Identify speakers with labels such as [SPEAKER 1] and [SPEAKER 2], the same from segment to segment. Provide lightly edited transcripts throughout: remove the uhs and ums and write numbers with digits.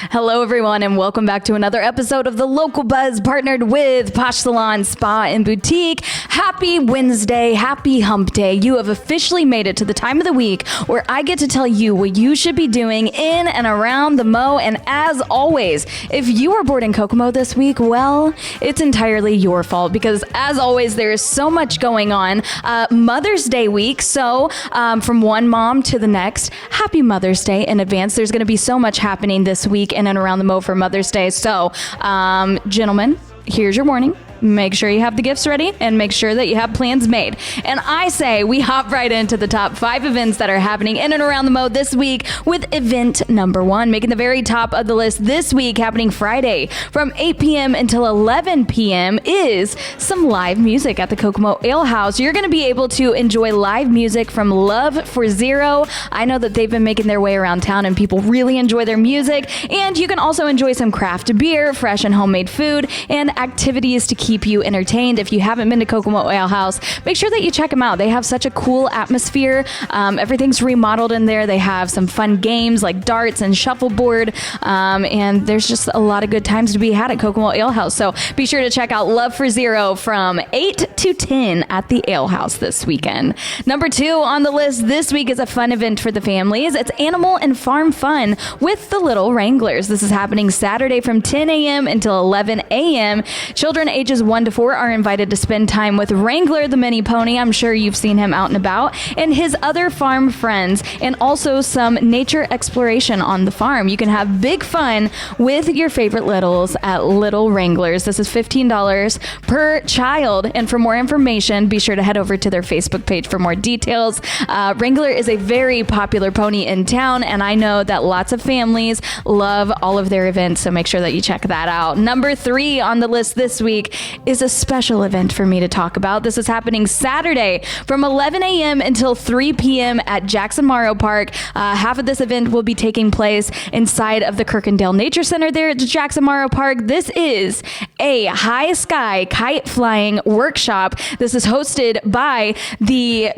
[SPEAKER 1] Hello, everyone, and welcome back to another episode of The Local Buzz, partnered with Posh Salon, Spa, and Boutique. Happy Wednesday, happy hump day. You have officially made it to the time of the week where I get to tell you what you should be doing in and around the Mo. And as always, if you were bored in Kokomo this week, well, it's entirely your fault because, as always, there is so much going on. Mother's Day week, so from one mom to the next, happy Mother's Day in advance. There's going to be so much happening this week in and around the Mo for Mother's Day. So, gentlemen, here's your warning. Make sure you have the gifts ready and make sure that you have plans made. And I say we hop right into the top 5 events that are happening in and around the Mo this week with event number 1, making the very top of the list this week, happening Friday from 8 p.m. until 11 p.m. is some live music at the Kokomo Ale House. You're going to be able to enjoy live music from Love for Zero. I know that they've been making their way around town and people really enjoy their music. And you can also enjoy some craft beer, fresh and homemade food, and activities to keep you entertained. If you haven't been to Kokomo Ale House, make sure that you check them out. They have such a cool atmosphere. Everything's remodeled in there. They have some fun games like darts and shuffleboard, and there's just a lot of good times to be had at Kokomo Ale House. So be sure to check out Love for Zero from 8 to 10 at the Ale House this weekend. Number 2 on the list this week is a fun event for the families. It's Animal and Farm Fun with the Little Wranglers. This is happening Saturday from 10 a.m. until 11 a.m. Children ages 1 to 4 are invited to spend time with Wrangler the mini pony. I'm sure you've seen him out and about, and his other farm friends, and also some nature exploration on the farm. You can have big fun with your favorite littles at Little Wranglers. This is $15 per child, and for more information, be sure to head over to their Facebook page for more details. Wrangler is a very popular pony in town, and I know that lots of families love all of their events, so make sure that you check that out. Number 3 on the list this week is a special event for me to talk about. This is happening Saturday from 11 a.m. until 3 p.m. at Jackson Morrow Park. Half of this event will be taking place inside of the Kirkendale Nature Center there at Jackson Morrow Park. This is a high sky kite flying workshop. This is hosted by the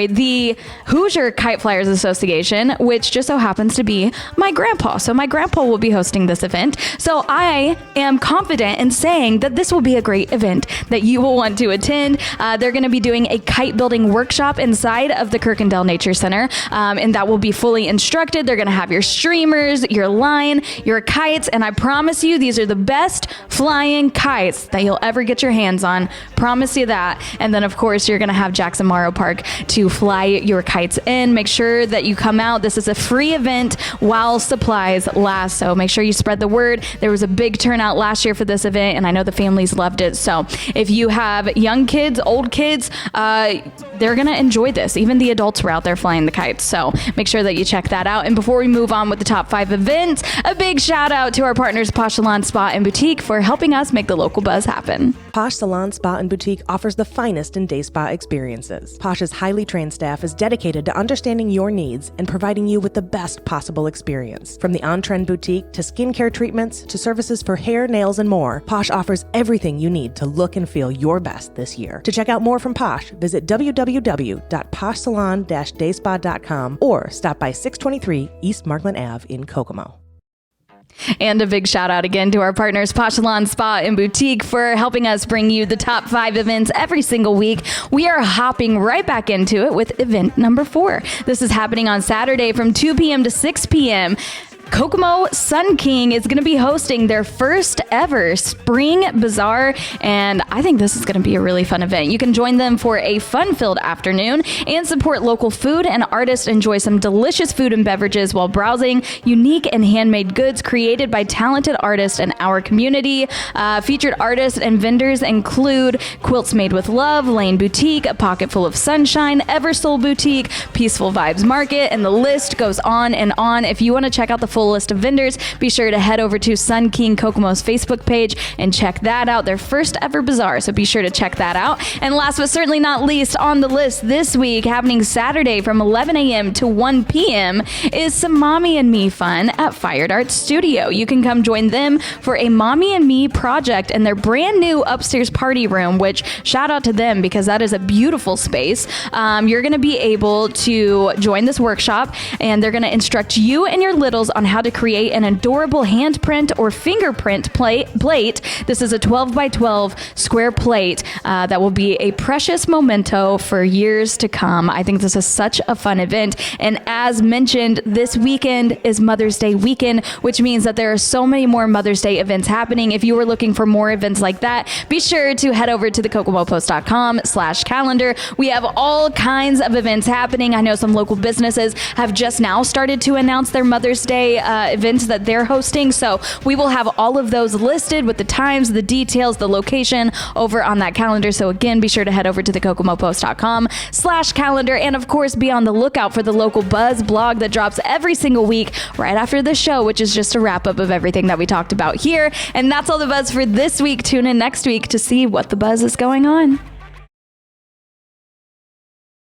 [SPEAKER 1] the Hoosier Kite Flyers Association, which just so happens to be my grandpa. So my grandpa will be hosting this event. So I am confident in saying that this will be a great event that you will want to attend. They're going to be doing a kite building workshop inside of the Kirkendale Nature Center, and that will be fully instructed. They're going to have your streamers, your line, your kites, and I promise you these are the best flying kites that you'll ever get your hands on. Promise you that. And then, of course, you're going to have Jackson Morrow Park to fly your kites in. Make sure that you come out. This is a free event while supplies last, so make sure you spread the word. There was a big turnout last year for this event, and I know the families loved it. So if you have young kids, old kids, they're going to enjoy this. Even the adults were out there flying the kites. So make sure that you check that out. And before we move on with the top 5 events, a big shout out to our partners, Posh Salon, Spa, and Boutique, for helping us make the local buzz happen.
[SPEAKER 2] Posh Salon, Spa, and Boutique offers the finest in day spa experiences. Posh's highly trained staff is dedicated to understanding your needs and providing you with the best possible experience. From the on-trend boutique to skincare treatments to services for hair, nails, and more, Posh offers everything you need to look and feel your best this year. To check out more from Posh, visit www.poshsalon-dayspa.com or stop by 623 East Markland Ave in Kokomo.
[SPEAKER 1] And a big shout out again to our partners, Posh Salon, Spa, and Boutique, for helping us bring you the top 5 events every single week. We are hopping right back into it with event number 4. This is happening on Saturday from 2 p.m. to 6 p.m. Kokomo Sun King is going to be hosting their first ever Spring Bazaar, and I think this is going to be a really fun event. You can join them for a fun-filled afternoon and support local food and artists. Enjoy some delicious food and beverages while browsing unique and handmade goods created by talented artists in our community. Featured artists and vendors include Quilts Made with Love, Lane Boutique, A Pocket Full of Sunshine, Eversoul Boutique, Peaceful Vibes Market, and the list goes on and on. If you want to check out the full list of vendors, be sure to head over to Sun King Kokomo's Facebook page and check that out. Their first ever bazaar, so be sure to check that out. And last but certainly not least on the list this week, happening Saturday from 11 a.m. to 1 p.m. is some Mommy and Me fun at Fired Art Studio. You can come join them for a Mommy and Me project in their brand new upstairs party room, which shout out to them because that is a beautiful space. You're going to be able to join this workshop, and they're going to instruct you and your littles on how to create an adorable handprint or fingerprint plate. This is a 12 by 12 square plate that will be a precious memento for years to come. I think this is such a fun event. And as mentioned, this weekend is Mother's Day weekend, which means that there are so many more Mother's Day events happening. If you were looking for more events like that, be sure to head over to thekokomopost.com/calendar. We have all kinds of events happening. I know some local businesses have just now started to announce their Mother's Day events that they're hosting. So we will have all of those listed with the times, the details, the location over on that calendar. So again, be sure to head over to thekokomopost.com/calendar. And of course, be on the lookout for the Local Buzz blog that drops every single week right after the show, which is just a wrap up of everything that we talked about here. And that's all the buzz for this week. Tune in next week to see what the buzz is going on.